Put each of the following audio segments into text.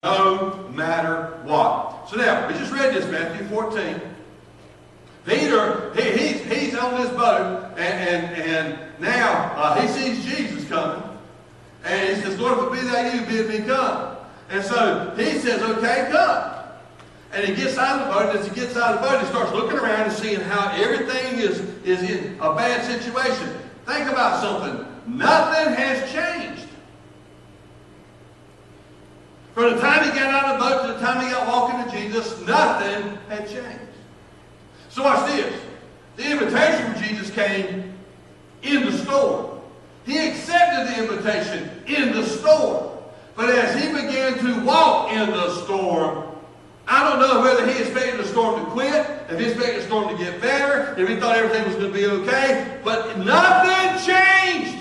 no matter what. So now, we just read this, Matthew 14. Peter, he's on this boat, and now he sees Jesus coming. And he says, Lord, if it be that you, bid me come. And so he says, okay, come. And he gets out of the boat, and as he gets out of the boat, he starts looking around and seeing how everything is in a bad situation. Think about something. Nothing has changed. From the time he got out of the boat to the time he got walking to Jesus, nothing had changed. So watch this. The invitation from Jesus came in the storm. He accepted the invitation in the storm. But as he began to walk in the storm, I don't know whether he expected the storm to quit, if he expected the storm to get better, if he thought everything was going to be okay, but nothing changed.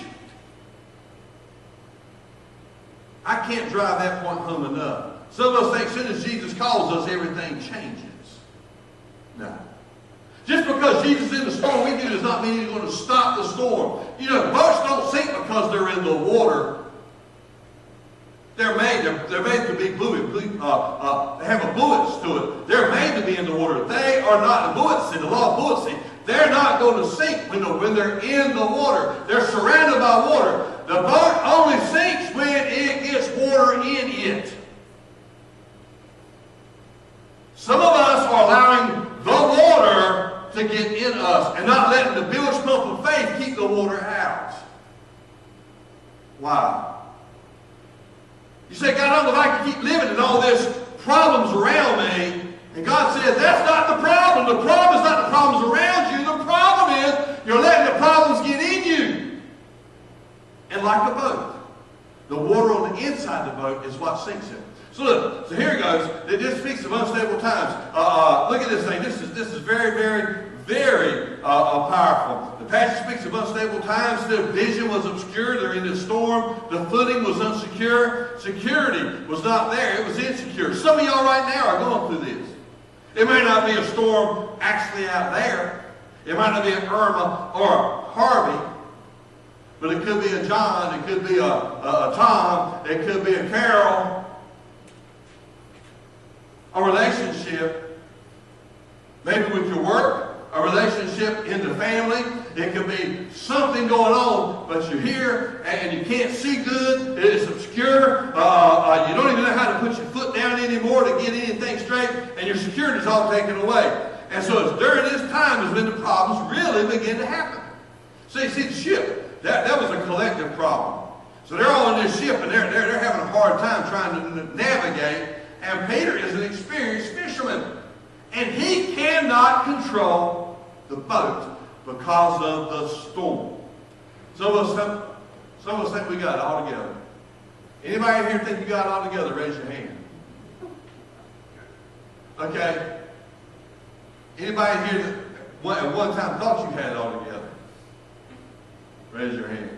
I can't drive that point home enough. Some of us think as soon as Jesus calls us, everything changes. No. Just because Jesus is in the storm with you does not mean he's going to stop the storm. You know, boats don't sink because they're in the water. They're made to be buoyed. They have buoys to it. They're made to be in the water. They are not the buoyancy, the law of buoyancy. They're not going to sink when they're in the water. They're surrounded by water. The boat only sinks when it gets water in it. Some of us are allowing the water to get in us and not letting the bilge pump of faith keep the water out. Why? You say, God, I don't know if I can keep living in all this problems around me. And God says, that's not the problem. The problem is not the problems around you. The problem is you're letting the problems get in you. And like a boat, the water on the inside of the boat is what sinks it. So look, so here it goes. This speaks of unstable times. Look at this thing. This is very, very, very powerful. The passage speaks of unstable times. Their vision was obscure. They're in this storm. The footing was unsecure. Security was not there. It was insecure. Some of y'all right now are going through this. It may not be a storm actually out there. It might not be an Irma or a Harvey. But it could be a John. It could be a Tom. It could be a Carol. A relationship. Maybe with your work. A relationship in the family. It could be something going on, but you're here and you can't see good. It's obscure. You don't even know how to put your foot down anymore to get anything straight, and your security is all taken away. And so it's during this time is when the problems really begin to happen. So you see the ship, that was a collective problem. So they're all in this ship and they're having a hard time trying to navigate. And Peter is an experienced fisherman. And he cannot control the boat because of the storm. Some of us think we got it all together. Anybody in here think you got it all together? Raise your hand. Okay. Anybody in here that at one time thought you had it all together? Raise your hand.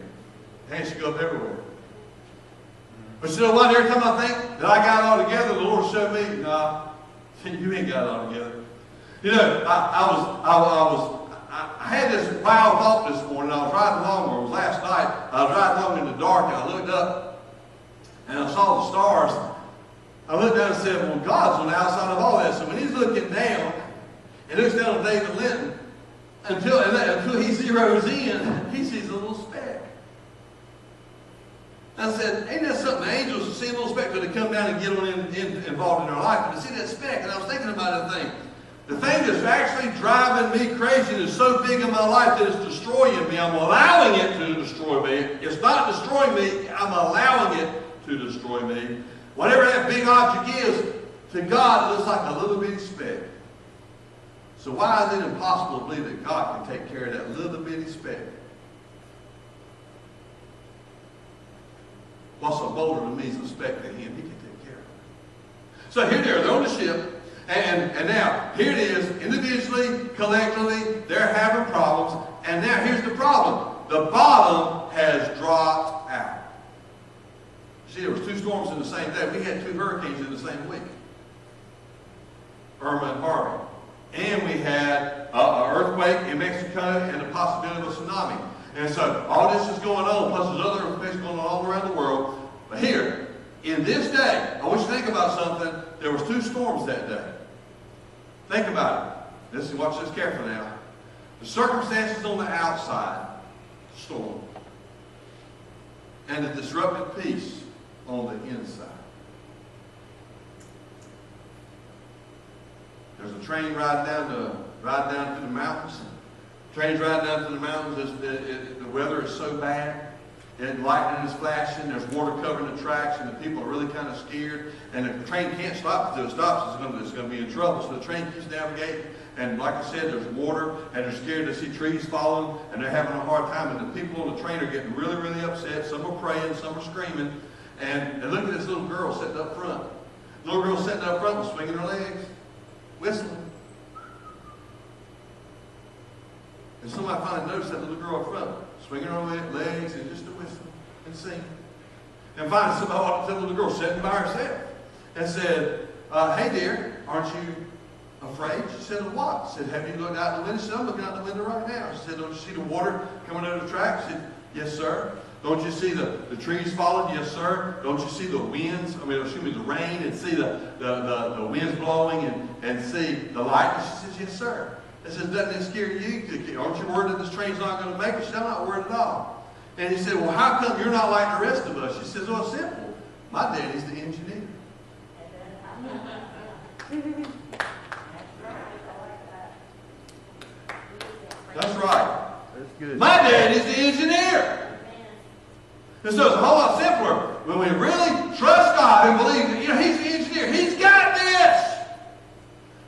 Hands should go up everywhere. But you know what? Every time I think that I got it all together, the Lord showed me, nah, you ain't got it all together. You know, I had this wild thought this morning. I was riding along, or it was last night. I was riding along in the dark, and I looked up, and I saw the stars. I looked down and said, well, God's on the outside of all this. So when he's looking down, and looks down at David Linton, until he zeroes in, he sees a little speck. I said, ain't that something? Angels see a little speck till they come down and get involved in their life. And I see that speck, and I was thinking about the thing. The thing that's actually driving me crazy and is so big in my life that it's destroying me. I'm allowing it to destroy me. It's not destroying me. I'm allowing it to destroy me. Whatever that big object is, to God, it looks like a little bitty speck. So why is it impossible to believe that God can take care of that little bitty speck? What's a boulder to me is a speck to him. He can take care of it. So here they're on the ship. And now, here it is, individually, collectively, they're having problems. And now, here's the problem. The bottom has dropped out. See, there was 2 storms in the same day. We had 2 hurricanes in the same week. Irma and Harvey. And we had an earthquake in Mexico and the possibility of a tsunami. And so, all this is going on, plus there's other earthquakes going on all around the world. But here, in this day, I want you to think about something. There was 2 storms that day. Think about it. Listen, watch this carefully now. The circumstances on the outside, storm, and the disrupted peace on the inside. There's a train riding down through the mountains. Train's riding down through the mountains. The weather is so bad. And lightning is flashing. There's water covering the tracks, and the people are really kind of scared. And the train can't stop. Until it stops, it's going to be in trouble. So the train keeps navigating. And like I said, there's water, and they're scared to see trees falling, and they're having a hard time. And the people on the train are getting really, really upset. Some are praying, some are screaming. And look at this little girl sitting up front. The little girl sitting up front was swinging her legs, whistling. And somebody finally noticed that little girl up front, swinging her legs and just to whistle and sing. And finally somebody walked up to the little girl sitting by herself and said, hey dear, aren't you afraid? She said, of what? She said, have you looked out the window? She said, I'm looking out the window right now. She said, don't you see the water coming over the track? She said, yes, sir. Don't you see the trees falling? Yes, sir. Don't you see the winds? The rain, and see the winds blowing and see the lightning? She says, yes, sir. I said, doesn't it scare you? Aren't you worried that this train's not going to make it? She said, I'm not worried at all. And he said, well, how come you're not like the rest of us? She says, well, it's simple. My daddy's the engineer. That's right. That's good. My daddy's the engineer. And so it's a whole lot simpler when we really trust God and believe that, He's the engineer. He's got this.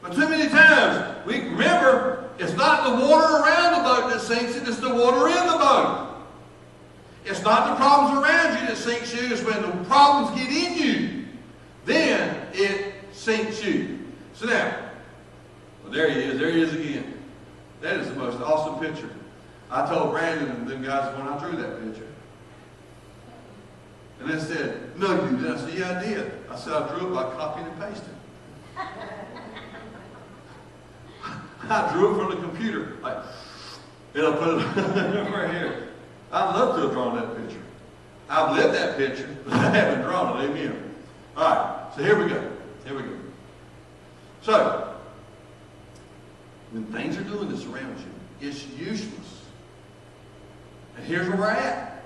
But too many times, we remember, it's not the water around the boat that sinks it, it's the water in the boat. It's not the problems around you that sinks you, it's when the problems get in you. Then it sinks you. So now, well, there he is again. That is the most awesome picture. I told Brandon and them guys when I drew that picture. And they said, no, you didn't. I said, yeah, I did. I said, I drew it by copying and pasting. I drew it from the computer. And I put it right here. I'd love to have drawn that picture. I've lived that picture, but I haven't drawn it. Amen. All right, so here we go. So, when things are doing this around you, it's useless. And here's where we're at.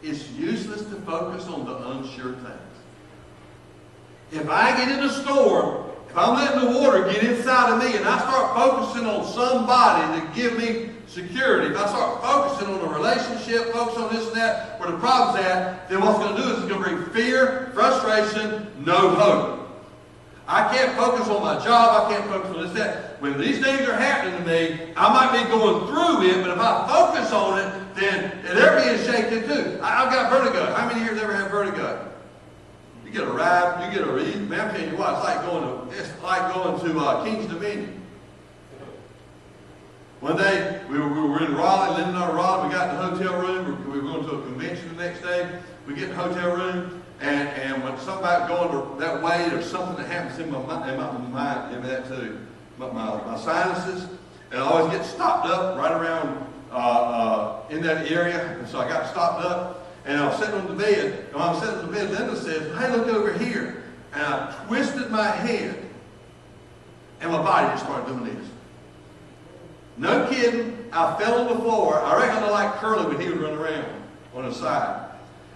It's useless to focus on the unsure things. If I get in a storm, if I'm letting the water get inside of me and I start focusing on somebody to give me security, if I start focusing on a relationship, focus on this and that, where the problem's at, then what's going to do is it's going to bring fear, frustration, no hope. I can't focus on my job. I can't focus on this, that. When these things are happening to me, I might be going through it, but if I focus on it, then they're being shaken too. I've got vertigo. How many here ever have vertigo? You get a ride, you get a read. Man, I'm telling you what, it's like going to King's Dominion. One day, we were in Raleigh, Linton and Raleigh. We got in the hotel room. We were going to a convention the next day. We get in the hotel room, and when somebody going that way, there's something that happens in my mind, in that too. My sinuses, and I always get stopped up right around in that area. And so I got stopped up, and I was sitting on the bed. And when I was sitting on the bed, Linda says, hey, look over here. And I twisted my head, and my body just started doing this. No kidding, I fell on the floor. I reckon I like Curly when he would run around on the side.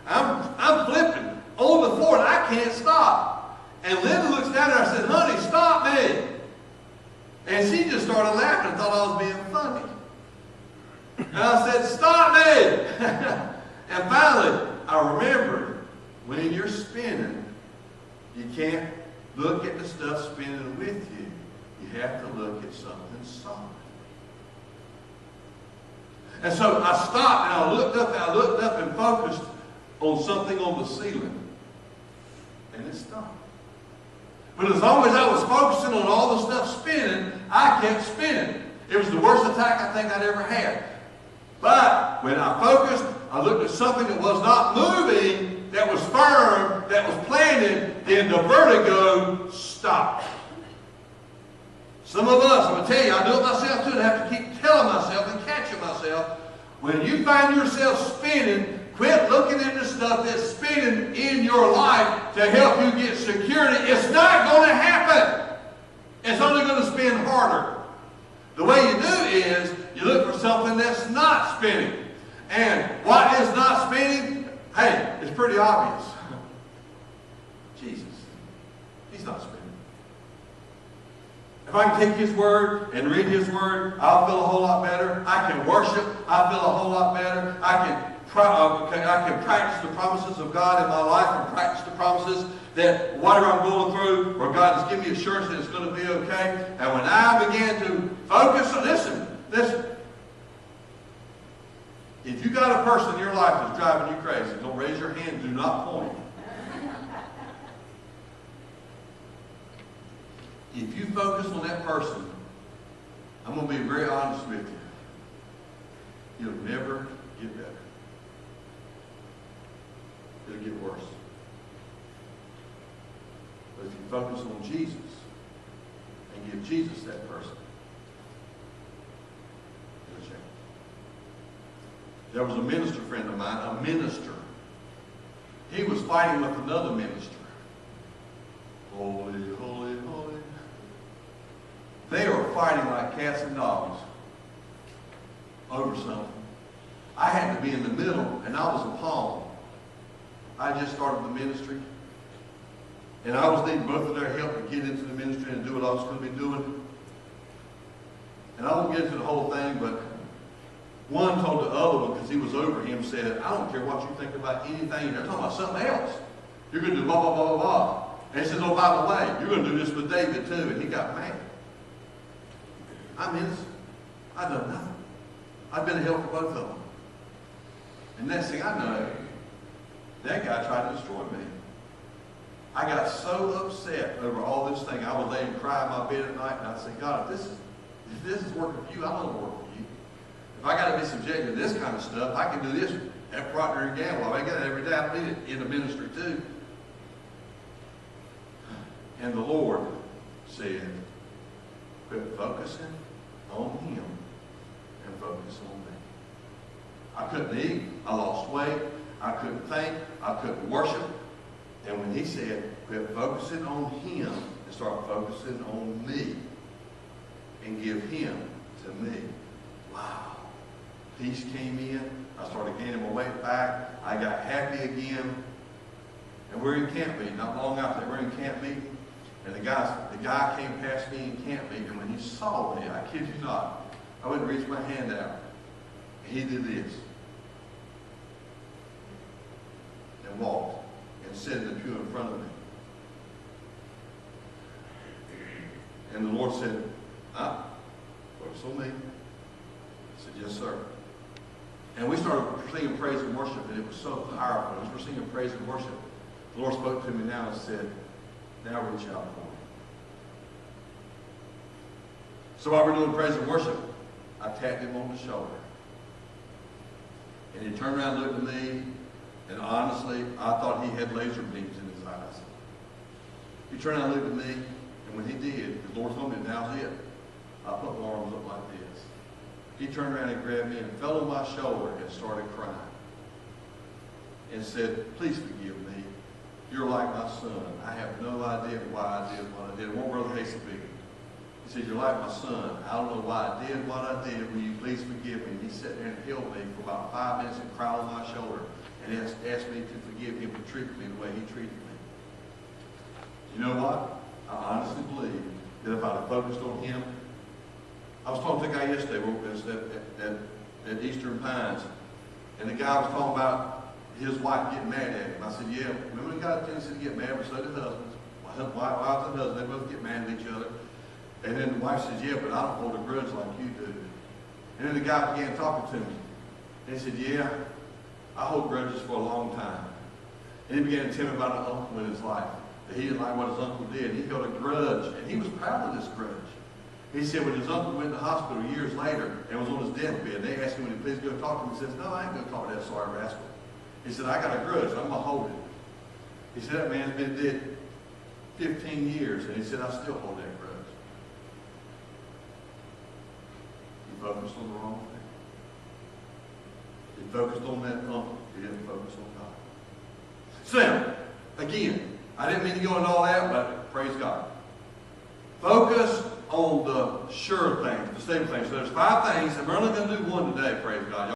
I'm flipping on the floor, and I can't stop. And Linda looks down there and I said, honey, stop me. And she just started laughing and thought I was being funny. And I said, stop me. And finally, I remembered, when you're spinning, you can't look at the stuff spinning with you. You have to look at something solid. And so I stopped and I looked up and focused on something on the ceiling. And it stopped. But as long as I was focusing on all the stuff spinning, I kept spinning. It was the worst attack I think I'd ever had. But when I focused, I looked at something that was not moving, that was firm, that was planted, then the vertigo stopped. Some of us, I'm going to tell you, I do it myself too, and I have to keep telling myself and catching myself, when you find yourself spinning, Quit looking at the stuff that's spinning in your life to help you get security. It's not going to happen. It's only going to spin harder. The way you do is you look for something that's not spinning. And what is not spinning? Hey, it's pretty obvious. Jesus. He's not spinning. If I can take His Word and read His Word, I'll feel a whole lot better. I can worship. I feel a whole lot better. I can practice the promises of God in my life and practice the promises that whatever I'm going through, where God has given me assurance that it's going to be okay. And when I begin to focus on, listen. If you got a person in your life that's driving you crazy, don't raise your hand, do not point. If you focus on that person, I'm going to be very honest with you. You'll never get better. It'll get worse. But if you focus on Jesus and give Jesus that person, it'll change. There was a minister friend of mine, a minister. He was fighting with another minister. Holy, holy, holy. They were fighting like cats and dogs over something. I had to be in the middle, and I was a pawn. I just started the ministry, and I was needing both of their help to get into the ministry and do what I was going to be doing. And I won't get into the whole thing, but one told the other one, because he was over him, said, I don't care what you think about anything. They're talking about something else. You're going to do blah, blah, blah, blah, blah. And he says, oh, by the way, you're going to do this with David too. And he got mad. I'm innocent. I've done nothing. I've been a help for both of them. And next thing I know, that guy tried to destroy me. I got so upset over all this thing. I would lay and cry in my bed at night, and I'd say, God, if this is working for you, I want to work for you. If I got to be subjected to this kind of stuff, I can do this at Procter & Gamble. I get it every day. I need it in the ministry too. And the Lord said, quit focusing on Him and focus on me. I couldn't eat. I lost weight. I couldn't think. I couldn't worship. And when He said, quit focusing on Him and start focusing on me and give Him to me. Wow. Peace came in. I started gaining my weight back. I got happy again. And we're in camp meeting. Not long after that, we're in camp meeting. And the guy came past me in camp meeting. And when he saw me, I kid you not, I went and reached my hand out. He did this. And walked and sat in the pew in front of me. And the Lord said, focus on me. I said, yes, sir. And we started singing praise and worship, and it was so powerful. As we're singing praise and worship, the Lord spoke to me now and said, now reach out for me. So while we're doing praise and worship, I tapped him on the shoulder. And he turned around and looked at me, and honestly, I thought he had laser beams in his eyes. He turned around and looked at me, and when he did, the Lord told me, now's it. I put my arms up like this. He turned around and grabbed me and fell on my shoulder and started crying. And said, please forgive me. You're like my son. I have no idea why I did what I did. One brother hates to be. He said, you're like my son. I don't know why I did what I did. Will you please forgive me? And he sat there and held me for about 5 minutes and cried on my shoulder and asked me to forgive him for treating me the way he treated me. You know what? I honestly believe that if I'd have focused on him, I was talking to a guy yesterday at Eastern Pines, and the guy was talking about his wife getting mad at him. I said, yeah, women got a tendency to get mad, but so do husbands. Wives and husbands, they both get mad at each other. And then the wife says, yeah, but I don't hold a grudge like you do. And then the guy began talking to me. And he said, yeah, I hold grudges for a long time. And he began to tell me about an uncle in his life, that he didn't like what his uncle did. He held a grudge, and he was proud of this grudge. He said when his uncle went to the hospital years later and was on his deathbed, they asked him, would he please go talk to him? He says, no, I ain't going to talk to that sorry rascal. He said, I got a grudge. I'm going to hold it. He said, that man's been dead 15 years, and he said, I still hold that grudge. He focused on the wrong thing. He focused on that uncle. We didn't focus on God. So now, again, I didn't mean to go into all that, but praise God. Focus on the sure things, the stable things. So there's 5 things, and we're only going to do one today, praise God.